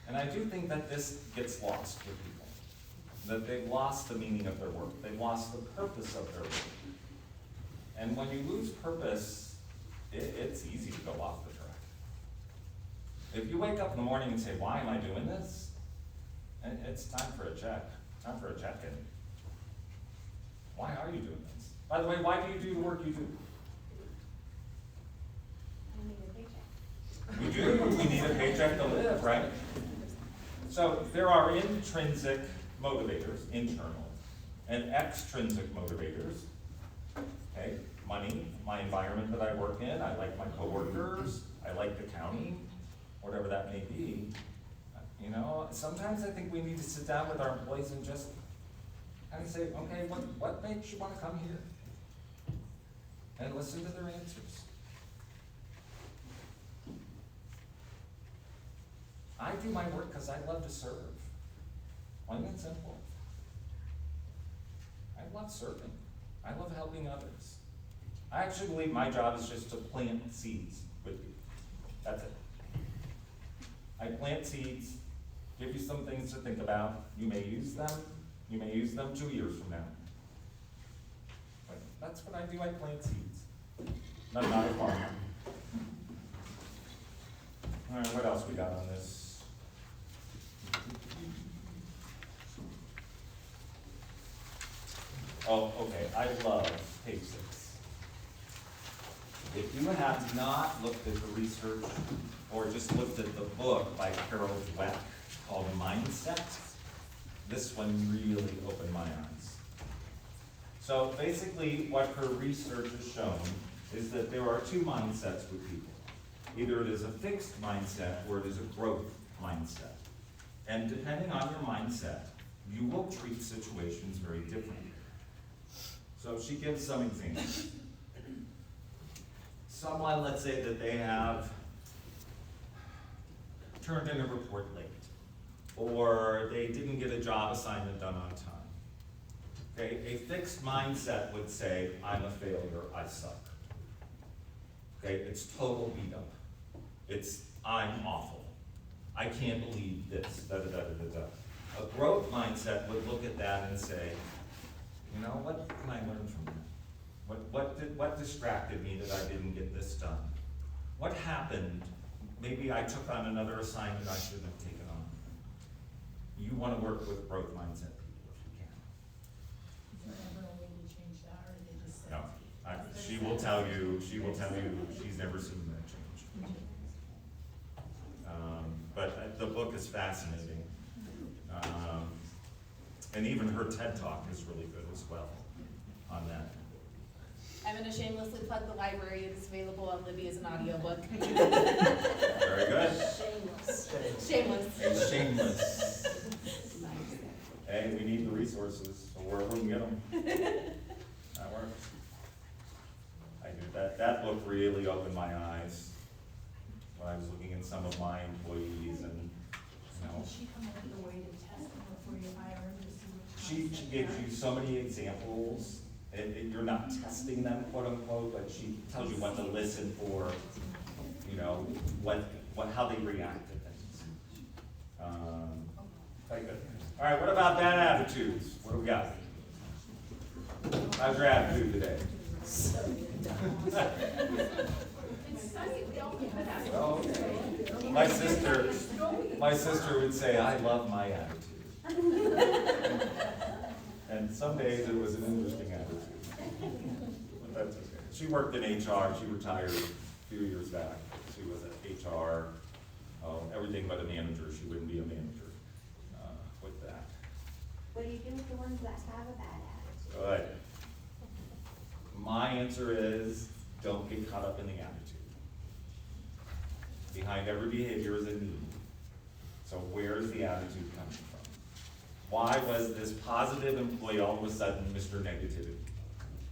Speaker 2: And I do think that this gets lost with people, that they've lost the meaning of their work, they've lost the purpose of their work. And when you lose purpose, it's easy to go off the track. If you wake up in the morning and say, why am I doing this? And it's time for a check-in. Why are you doing this? By the way, why do you do the work you do?
Speaker 3: I need a paycheck.
Speaker 2: We do, we need a paycheck to live, right? So there are intrinsic motivators, internal, and extrinsic motivators. Okay, money, my environment that I work in, I like my coworkers, I like the county, whatever that may be. You know, sometimes I think we need to sit down with our employees and just kind of say, okay, what makes you want to come here? And listen to their answers. I do my work because I love to serve. Plain and simple. I love serving. I love helping others. I actually believe my job is just to plant seeds with you. That's it. I plant seeds, give you some things to think about. You may use them. You may use them 2 years from now. But that's what I do. I plant seeds. I'm not a farmer. All right, what else we got on this? Oh, okay, I love page 6. If you have not looked at the research or just looked at the book by Carol Dweck called Mindset, this one really opened my eyes. So basically what her research has shown is that there are 2 mindsets with people. Either it is a fixed mindset or it is a growth mindset. And depending on your mindset, you will treat situations very differently. So she gives some examples. Someone, let's say that they have turned in a report late, or they didn't get a job assignment done on time. Okay, a fixed mindset would say, I'm a failure, I suck. Okay, it's total beat up. It's, I'm awful. I can't believe this, da-da-da-da-da-da. A growth mindset would look at that and say, you know, what can I learn from that? What distracted me that I didn't get this done? What happened? Maybe I took on another assignment I shouldn't have taken on. You want to work with growth mindset people if you can.
Speaker 7: Is there ever a way to change that, or they just say?
Speaker 2: No, she will tell you she's never seen that change. But the book is fascinating. And even her TED Talk is really good as well on that.
Speaker 8: I'm gonna shamelessly plug the library. It is available on Libby as an audiobook.
Speaker 2: Very good.
Speaker 8: Shameless.
Speaker 2: And shameless. Hey, we need the resources, so wherever we can get them. That works. I do that book really opened my eyes when I was looking at some of my employees and, you know.
Speaker 7: Did she come up with a way to test them before you hire them to see which?
Speaker 2: She gives you so many examples, you're not testing them, quote unquote, but she tells you what to listen for, you know, how they react to things. Very good. All right, what about bad attitudes? What do we got? How's your attitude today? Oh, okay. My sister would say, I love my attitude. And some days it was an interesting attitude. But that's okay. She worked in HR. She retired a few years back. She was at HR, everything but a manager. She wouldn't be a manager with that.
Speaker 3: What do you do with the ones that have a bad attitude?
Speaker 2: Good. My answer is, don't get caught up in the attitude. Behind every behavior is a need. So where is the attitude coming from? Why was this positive employee all of a sudden Mr. Negativity?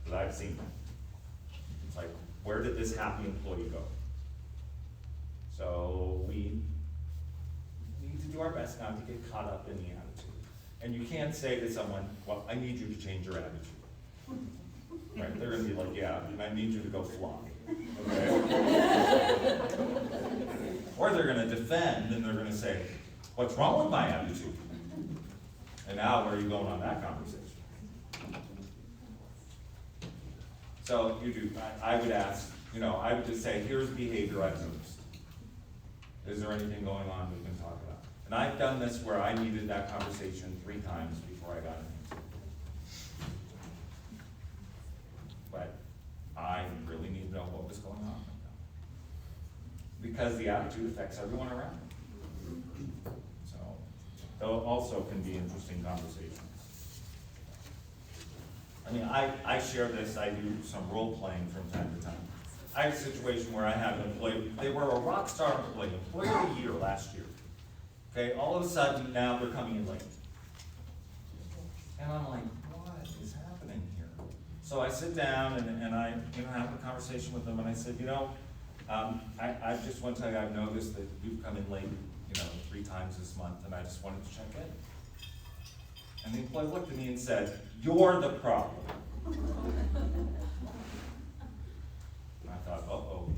Speaker 2: Because I've seen that. It's like, where did this happy employee go? So we need to do our best not to get caught up in the attitude. And you can't say to someone, well, I need you to change your attitude. Right, they're gonna be like, yeah, I need you to go fly, okay? Or they're gonna defend and they're gonna say, what's wrong with my attitude? And now where are you going on that conversation? So you do, I would ask, I would just say, here's behavior I've noticed. Is there anything going on we can talk about? And I've done this where I needed that conversation 3 times before I got an answer. But I really need to know what was going on. Because the attitude affects everyone around. So, those also can be interesting conversations. I mean, I share this, I do some role playing from time to time. I had a situation where I had an employee, they were a rock star employee of the year last year. Okay, all of a sudden now they're coming in late. And I'm like, what is happening here? So I sit down and I have a conversation with them and I said, I just want to tell you, I've noticed that you've come in late, 3 times this month and I just wanted to check in. And the employee looked at me and said, you're the problem. And I thought, uh-oh.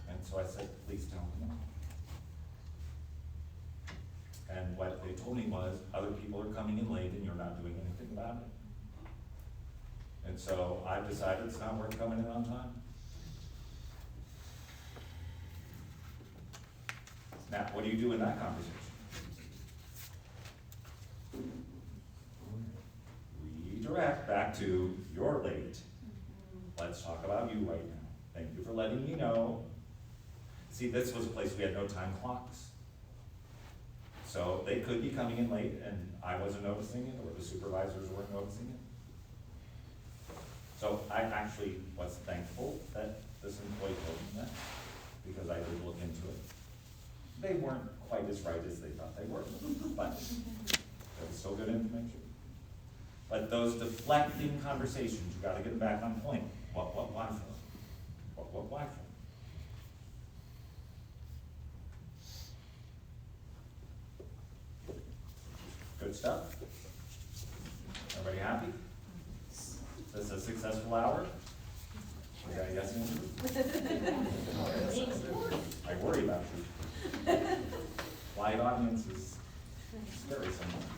Speaker 2: And so I said, please tell me. And what they told me was, other people are coming in late and you're not doing anything about it. And so I've decided it's not worth coming in on time. Now, what do you do in that conversation? Redirect back to, you're late. Let's talk about you right now. Thank you for letting me know. See, this was a place we had no time clocks. So they could be coming in late and I wasn't noticing it, or the supervisors weren't noticing it. So I actually was thankful that this employee told me that, because I did look into it. They weren't quite as right as they thought they were, but it was still good information. But those deflecting conversations, you gotta get back on point. What, why for? What, why for? Good stuff? Everybody happy? Is this a successful hour? We got a yes answer? I worry about you. Live audience is scary sometimes.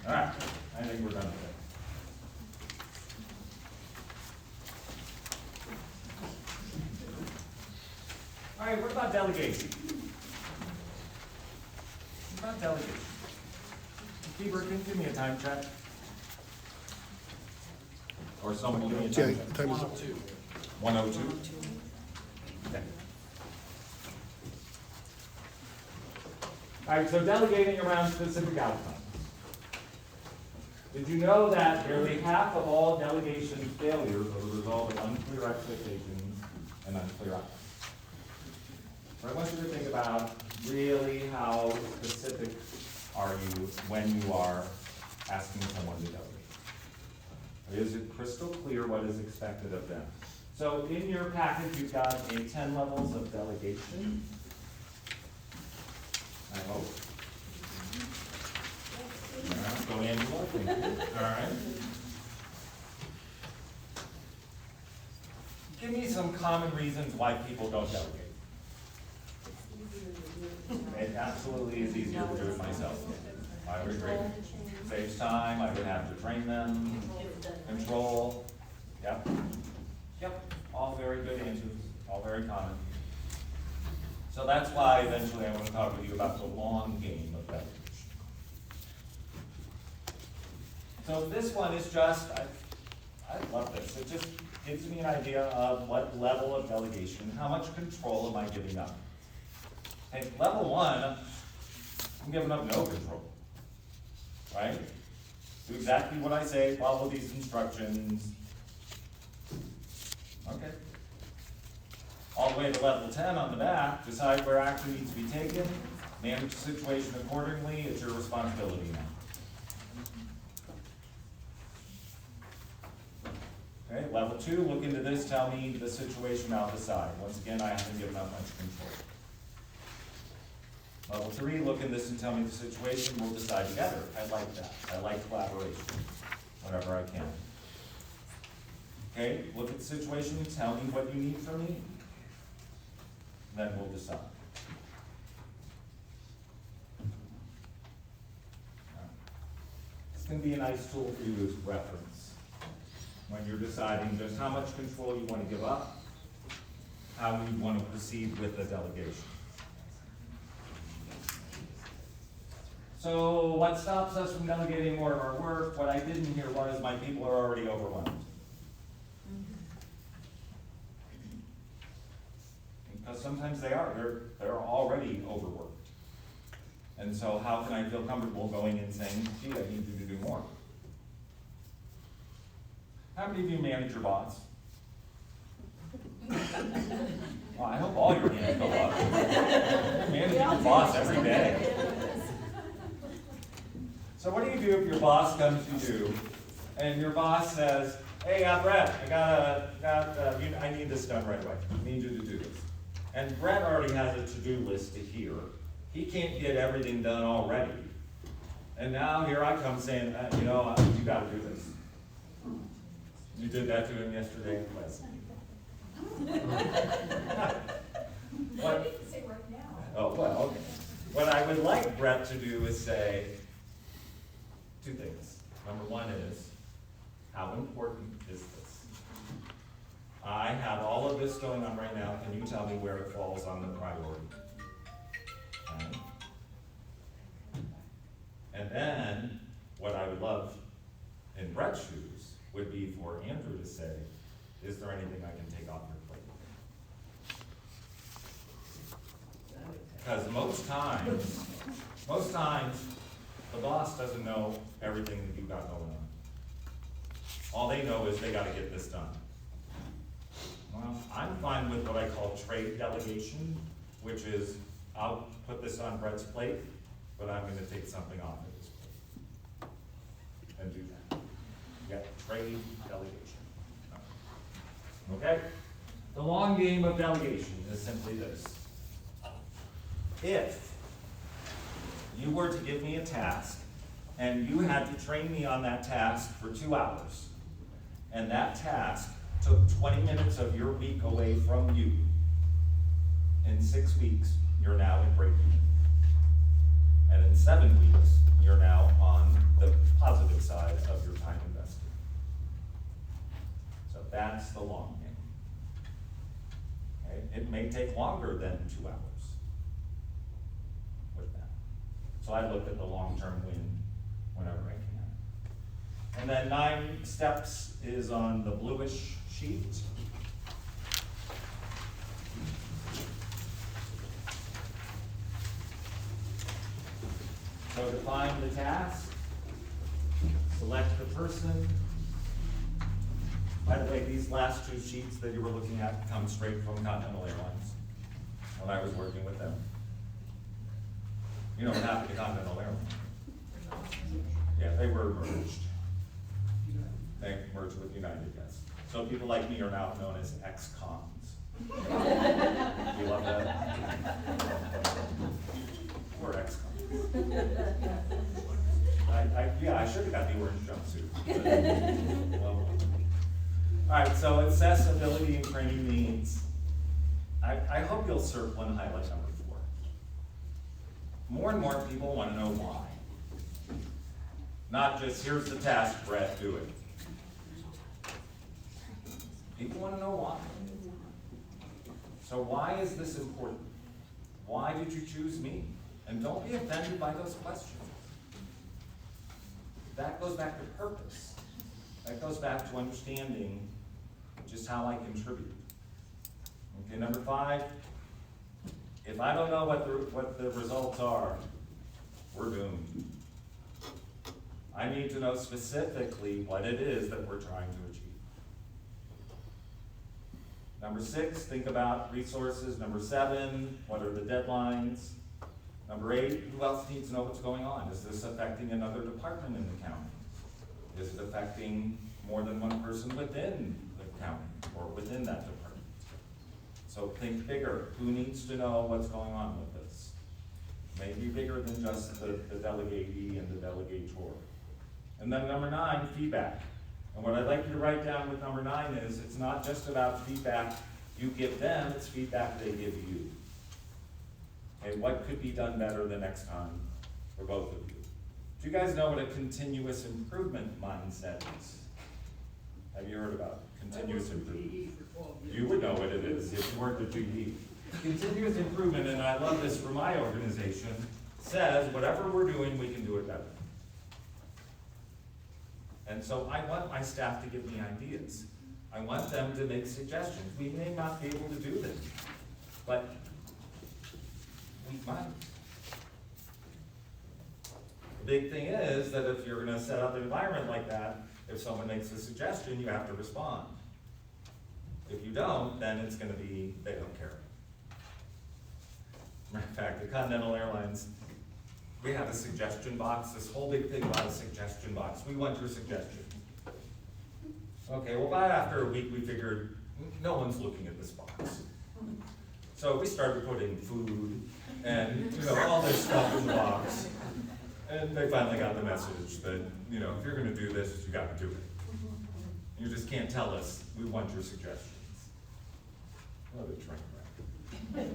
Speaker 2: All right, I think we're done with it. All right, what about delegation? What about delegation? Bieber, can you give me a time check? Or somebody give me a time check?
Speaker 1: Time is up.
Speaker 2: 1:02? Okay. All right, so delegating around specific outcomes. Did you know that nearly half of all delegation failures are the result of unclear expectations and unclear outcomes? So I want you to think about really how specific are you when you are asking someone to delegate. Is it crystal clear what is expected of them? So in your package, you've got a 10 levels of delegation. I hope. Go Angela, thank you. All right. Give me some common reasons why people don't delegate. It absolutely is easier to do it myself. I would agree. Saves time, I would have to train them, control. Yep. Yep, all very good answers, all very common. So that's why eventually I want to talk with you about the long game of delegation. So this one is just, I love this. It just gives me an idea of what level of delegation, how much control am I giving up? Hey, level 1, I'm giving up no control, right? Do exactly what I say, follow these instructions. Okay. All the way to level 10 on the back, decide where action needs to be taken, manage the situation accordingly, it's your responsibility now. Okay, level 2, look into this, tell me the situation, I'll decide. Once again, I haven't given up much control. Level 3, look in this and tell me the situation, we'll decide together. I like that. I like collaboration. whatever I can. Okay, look at the situation, tell me what you need from me, then we'll decide. It's gonna be a nice tool for you as reference when you're deciding just how much control you wanna give up, how you wanna proceed with the delegation. So what stops us from delegating more of our work? What I didn't hear was my people are already overwhelmed. Because sometimes they are, they're already overworked. And so how can I feel comfortable going and saying, gee, I need you to do more? How many of you manage your boss? Well, I hope all your hands go up. You're managing your boss every day. So what do you do if your boss comes to you and your boss says, hey, Brett, I need this done right away. I need you to do this. And Brett already has a to-do list to hear. He can't get everything done already. And now here I come saying, you gotta do this. You did that to him yesterday in class.
Speaker 3: I didn't say right now.
Speaker 2: Oh, well, okay. What I would like Brett to do is say two things. Number one is, how important is this? I have all of this going on right now. Can you tell me where it falls on the priority? Okay. And then, what I would love in Brett's shoes would be for Andrew to say, is there anything I can take off your plate? Because most times, the boss doesn't know everything that you've got going on. All they know is they gotta get this done. Well, I'm fine with what I call trade delegation, which is, I'll put this on Brett's plate, but I'm gonna take something off of his plate. And do that. Yeah, trade delegation. Okay? The long game of delegation is simply this. If you were to give me a task, and you had to train me on that task for 2 hours, and that task took 20 minutes of your week away from you, in 6 weeks, you're now in break even. And in 7 weeks, you're now on the positive side of your time invested. So that's the long game. Okay? It may take longer than 2 hours with that. So I look at the long-term win whenever I can. And then 9 steps is on the bluish sheet. So define the task, select the person. By the way, these last 2 sheets that you were looking at come straight from Continental Airlines when I was working with them. You know what happened to Continental Airlines? Yeah, they were merged. They merged with United, yes. So people like me are now known as ex-cons. You love that? We're ex-cons. I should have got the orange jumpsuit. Well, all right, so accessibility and training needs. I hope you'll circle and highlight number 4. More and more people want to know why. Not just, here's the task, Brett, do it. People want to know why. So why is this important? Why did you choose me? And don't be offended by those questions. That goes back to purpose. That goes back to understanding just how I contribute. Okay, number 5, if I don't know what the results are, we're doomed. I need to know specifically what it is that we're trying to achieve. Number 6, think about resources. Number 7, what are the deadlines? Number 8, who else needs to know what's going on? Is this affecting another department in the county? Is it affecting more than one person within the county or within that department? So think bigger. Who needs to know what's going on with this? Maybe bigger than just the delegatee and the delegator. And then number 9, feedback. And what I'd like you to write down with number 9 is, it's not just about feedback you give them, it's feedback they give you. Okay, what could be done better the next time for both of you? Do you guys know what a continuous improvement mindset is? Have you heard about it? Continuous improvement.
Speaker 9: GE for 12 years.
Speaker 2: You would know what it is if you worked at GE. Continuous improvement, and I love this from my organization, says whatever we're doing, we can do it better. And so I want my staff to give me ideas. I want them to make suggestions. We may not be able to do this, but we might. The big thing is that if you're gonna set up an environment like that, if someone makes a suggestion, you have to respond. If you don't, then it's gonna be, they don't care. Matter of fact, the Continental Airlines, we have a suggestion box, this whole big thing about a suggestion box. We want your suggestion. Okay, well, about after a week, we figured, no one's looking at this box. So we started putting food and, all this stuff in the box. And they finally got the message that, if you're gonna do this, you gotta do it. You just can't tell us, we want your suggestions. What a train wreck.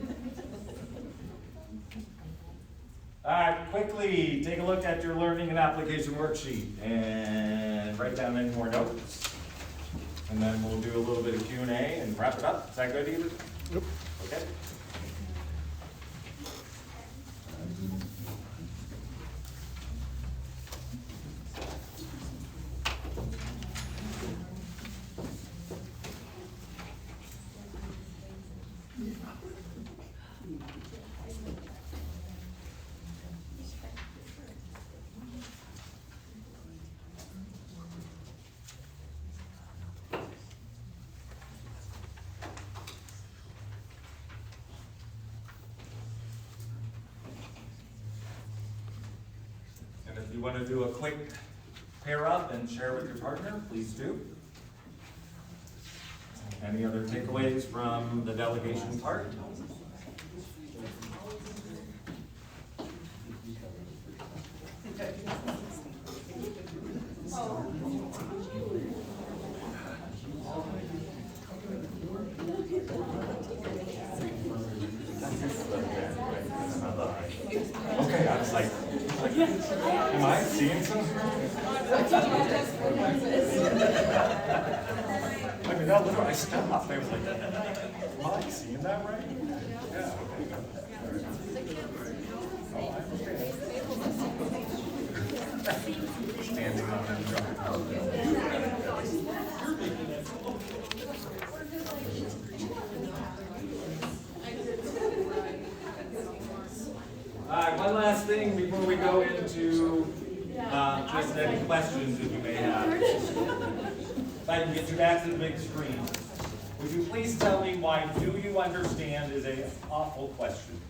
Speaker 2: All right, quickly, take a look at your learning and application worksheet and write down any more notes. And then we'll do a little bit of Q&A and wrap it up. Is that good, Ethan?
Speaker 1: Yep.
Speaker 2: Okay. And if you want to do a quick pair up and share with your partner, please do. Any other takeaways from the delegation part? Okay, I was like, am I seeing something? I mean, that literally, I stepped off, I was like, am I seeing that right? Yeah. Standing on them All right, one last thing before we go into just any questions that you may have. If I can get you back to the big screen. Would you please tell me why "do you understand" is an awful question?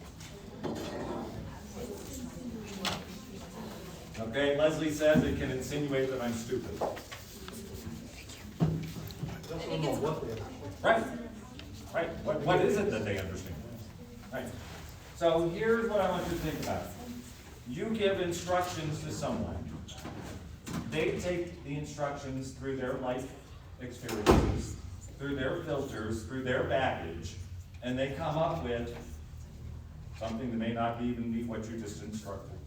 Speaker 2: Okay, Leslie says it can insinuate that I'm stupid. Right, right. What is it that they understand? Right. So here's what I want you to think about. You give instructions to someone. They take the instructions through their life experiences, through their filters, through their baggage, and they come up with something that may not even be what you just instructed.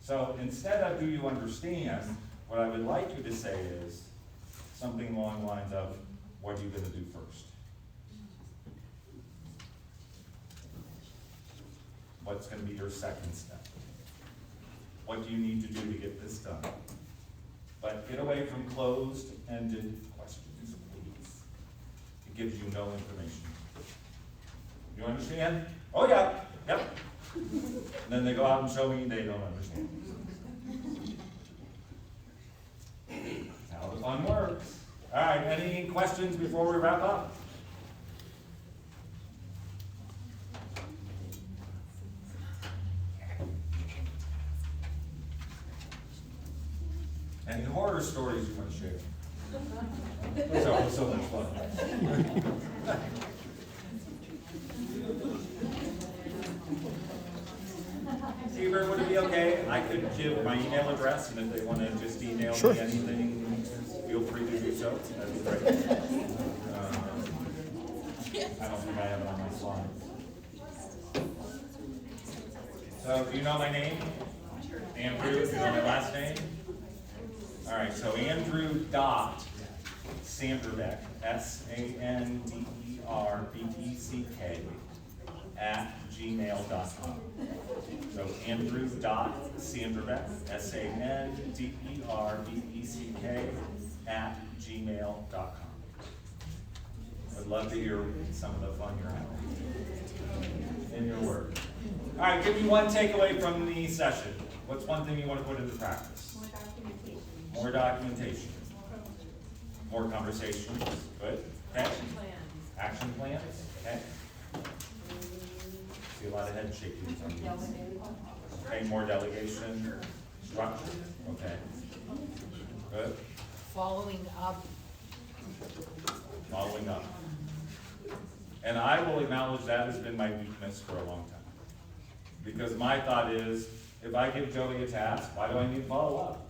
Speaker 2: So instead of "do you understand," what I would like you to say is something along the lines of, what are you going to do first? What's going to be your second step? What do you need to do to get this done? But get away from closed-ended questions, please. It gives you no information. You understand? Oh yeah, yep. And then they go out and show me they don't understand. How the fun works. All right, any questions before we wrap up? Any horror stories you want to share? Those are always so much fun. Seabird, would it be okay? I could give my email address, and if they wanna just email
Speaker 1: Sure.
Speaker 2: me anything, feel free to do so, that'd be great. I don't think I have it on my slides. So, do you know my name? Andrew, do you know my last name? All right, so Andrew dot Sanderbeck, SANDERBECK @gmail.com. So Andrew dot Sanderbeck, SANDERBECK @gmail.com. I'd love to hear some of the fun you're having in your work. All right, give me one takeaway from the session. What's one thing you want to put into practice?
Speaker 3: More documentation.
Speaker 2: More documentation. More conversations. Good. Okay. Action plans. Okay. See a lot of head shaking from you. Okay, more delegation. Structure. Okay. Good.
Speaker 7: Following up.
Speaker 2: Following up. And I will acknowledge that has been my weakness for a long time. Because my thought is, if I give Joey a task, why do I need to follow up?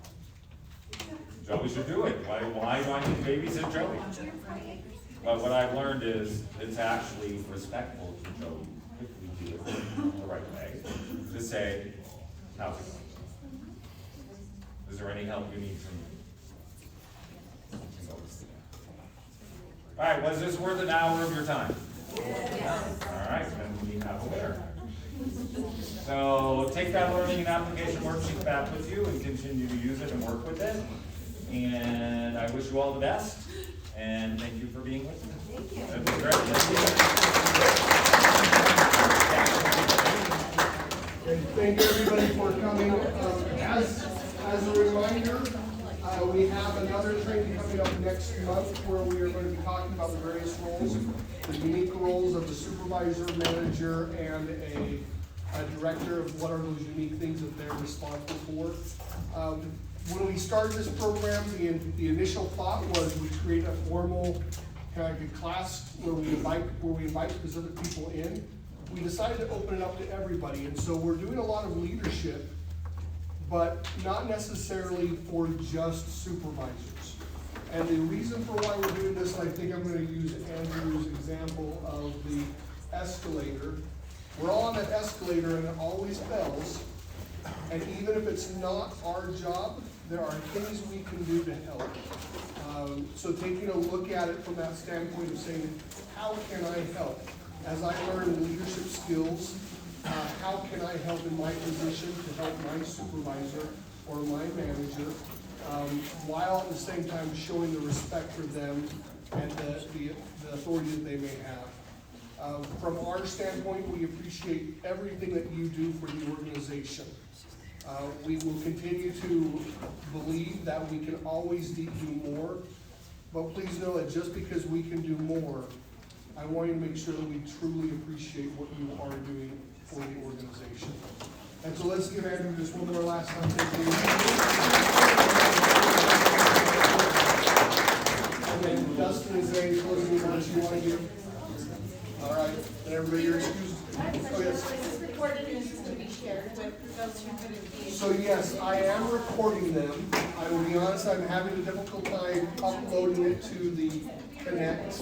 Speaker 2: Joey should do it. Why do I need to babysit Joey? But what I've learned is, it's actually respectful to Joey, if we do it the right way, to say, how's it going? Is there any help you need from me? All right, was this worth an hour of your time? All right, then we have a winner. So take that learning and application worksheet back with you and continue to use it and work with it. And I wish you all the best, and thank you for being with me. Thank you. That'd be great.
Speaker 1: And thank everybody for coming. As a reminder, we have another training coming up next month where we are going to be talking about the various roles, the unique roles of the supervisor, manager, and a director, of what are those unique things that they're responsible for. When we started this program, the initial thought was we create a formal kind of a class where we invite specific people in. We decided to open it up to everybody, and so we're doing a lot of leadership, but not necessarily for just supervisors. And the reason for why we're doing this, I think I'm gonna use Andrew's example of the escalator. We're all on that escalator and it always fails. And even if it's not our job, there are things we can do to help. So taking a look at it from that standpoint of saying, how can I help? As I learn leadership skills, how can I help in my position to help my supervisor or my manager, while at the same time showing the respect for them and the authority that they may have. From our standpoint, we appreciate everything that you do for the organization. We will continue to believe that we can always do more, but please know that just because we can do more, I want you to make sure that we truly appreciate what you are doing for the organization. And so let's give Andrew just one more last time. And then Dustin, is there any closing remarks you want to give? All right, and everybody, your excuse. Oh, yes.
Speaker 8: Is this recorded and is this going to be shared with those who couldn't be?
Speaker 1: So yes, I am recording them. I will be honest, I'm having a difficult time uploading it to the Connect,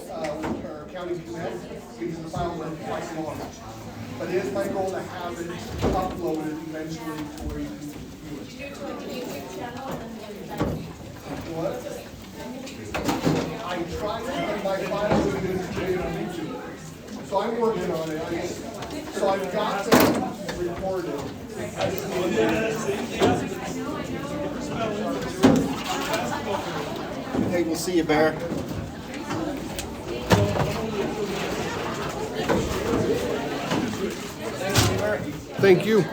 Speaker 1: or County Connect, because the files are quite large. But it is my goal to have it uploaded eventually to where you can view it.
Speaker 8: Do it to like a YouTube channel and then
Speaker 1: What? I tried to, but my files are going to be on YouTube. So I'm working on it. So I've got to record it.
Speaker 10: Hey, we'll see you, Bear.
Speaker 1: Thank you.